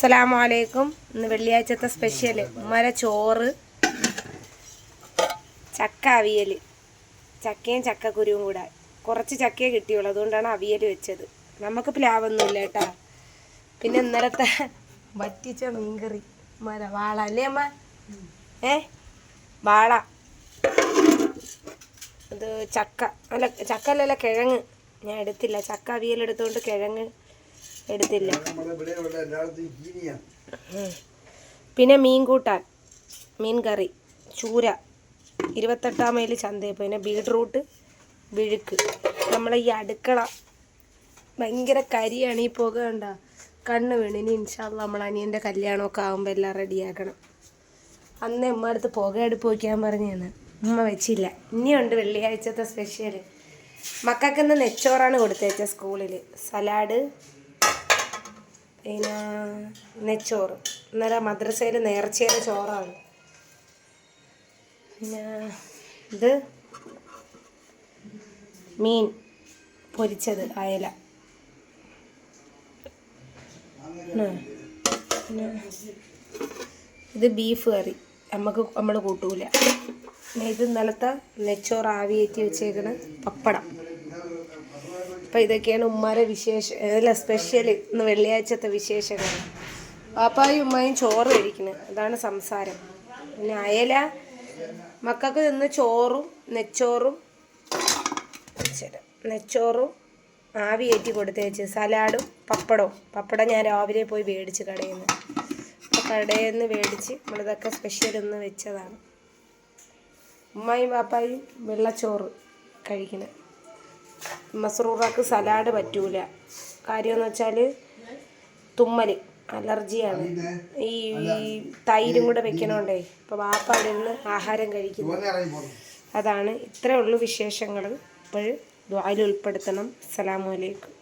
അസ്സലാമു അലൈക്കും. ഇന്ന് വെള്ളിയാഴ്ചത്തെ സ്പെഷ്യൽ ഉമ്മര ചോറ്, ചക്ക അവിയൽ, ചക്കയും ചക്കക്കുരുവും കൂടെ. കുറച്ച് ചക്കയെ കിട്ടിയുള്ളൂ, അതുകൊണ്ടാണ് അവിയൽ വെച്ചത്. നമുക്ക് പ്ലാവൊന്നുമില്ല കേട്ടോ. പിന്നെ ഇന്നലത്തെ വറ്റിച്ച മീൻകറി, വാള അല്ലേ അമ്മ? വാള. അത് ചക്ക അല്ല, ചക്ക അല്ലല്ല, കിഴങ്ങ്. ഞാൻ എടുത്തില്ല, ചക്ക അവിയൽ എടുത്തുകൊണ്ട് കിഴങ്ങ് എടുത്തില്ല. പിന്നെ മീൻ കൂട്ടാൻ, മീൻ കറി, ചൂര, 28 മൈൽ ചന്തയിൽ. പിന്നെ ബീട്രൂട്ട് വിഴുക്ക്. നമ്മളെ ഈ അടുക്കള ഭയങ്കര കരിയാണ്, ഈ പുക കണ്ട കണ്ണ് വീണ്. ഇനി ഇൻഷാ അല്ലാഹ് നമ്മൾ അനിയൻ്റെ കല്യാണമൊക്കെ ആകുമ്പോൾ എല്ലാം റെഡിയാക്കണം. അന്ന് ഉമ്മ അടുത്ത് പുക അടുപ്പ് വയ്ക്കാൻ പറഞ്ഞാണ്, ഉമ്മ വെച്ചില്ല. ഇനിയുണ്ട് വെള്ളിയാഴ്ചത്തെ സ്പെഷ്യൽ. മക്കൾക്കിന്ന് നെച്ചോറാണ് കൊടുത്തേച്ച സ്കൂളിൽ. സലാഡ്, പിന്നെ നെച്ചോറ്. അന്നേരം മദ്രസയിൽ നേർച്ചയുടെ ചോറാണ്. പിന്നെ ഇത് മീൻ പൊരിച്ചത്, അയല. പിന്നെ ഇത് ബീഫ് കറി, നമ്മൾ കൂട്ടൂല. പിന്നെ ഇത് ഇന്നലത്തെ നെച്ചോറ് ആവിയേറ്റി വെച്ചേക്കണ പപ്പടം. അപ്പം ഇതൊക്കെയാണ് ഉമ്മാരെ അല്ല സ്പെഷ്യൽ ഇന്ന് വെള്ളിയാഴ്ചത്തെ വിശേഷങ്ങൾ. പാപ്പായും ഉമ്മയും ചോറ് കഴിക്കുന്നത്, അതാണ് സംസാരം. പിന്നെ അയല മക്കൾക്ക് ഇന്ന് ചോറും നെച്ചോറും ആവിയേറ്റി കൊടുത്തേച്ച്, സലാഡും പപ്പടവും ഞാൻ രാവിലെ പോയി മേടിച്ച് കടയിൽ നിന്ന് മേടിച്ച് നമ്മളിതൊക്കെ സ്പെഷ്യൽ ഇന്ന് വെച്ചതാണ്. ഉമ്മയും പാപ്പായും വെള്ളച്ചോറ് കഴിക്കുന്നത്. മസ്റൂറാക്ക് സലാഡ് പറ്റൂല. കാര്യമെന്ന് വെച്ചാൽ തുമ്മൽ, അലർജിയാണ്. ഈ തൈരും കൂടെ വെക്കണോണ്ടേ. അപ്പോൾ വാപ്പ അവിടെ നിന്ന് ആഹാരം കഴിക്കുന്നു. അതാണ്. ഇത്രയേ ഉള്ളൂ വിശേഷങ്ങൾ. ഇപ്പോൾ ദുആയിൽ ഉൾപ്പെടുത്തണം. അസ്സലാമു അലൈക്കും.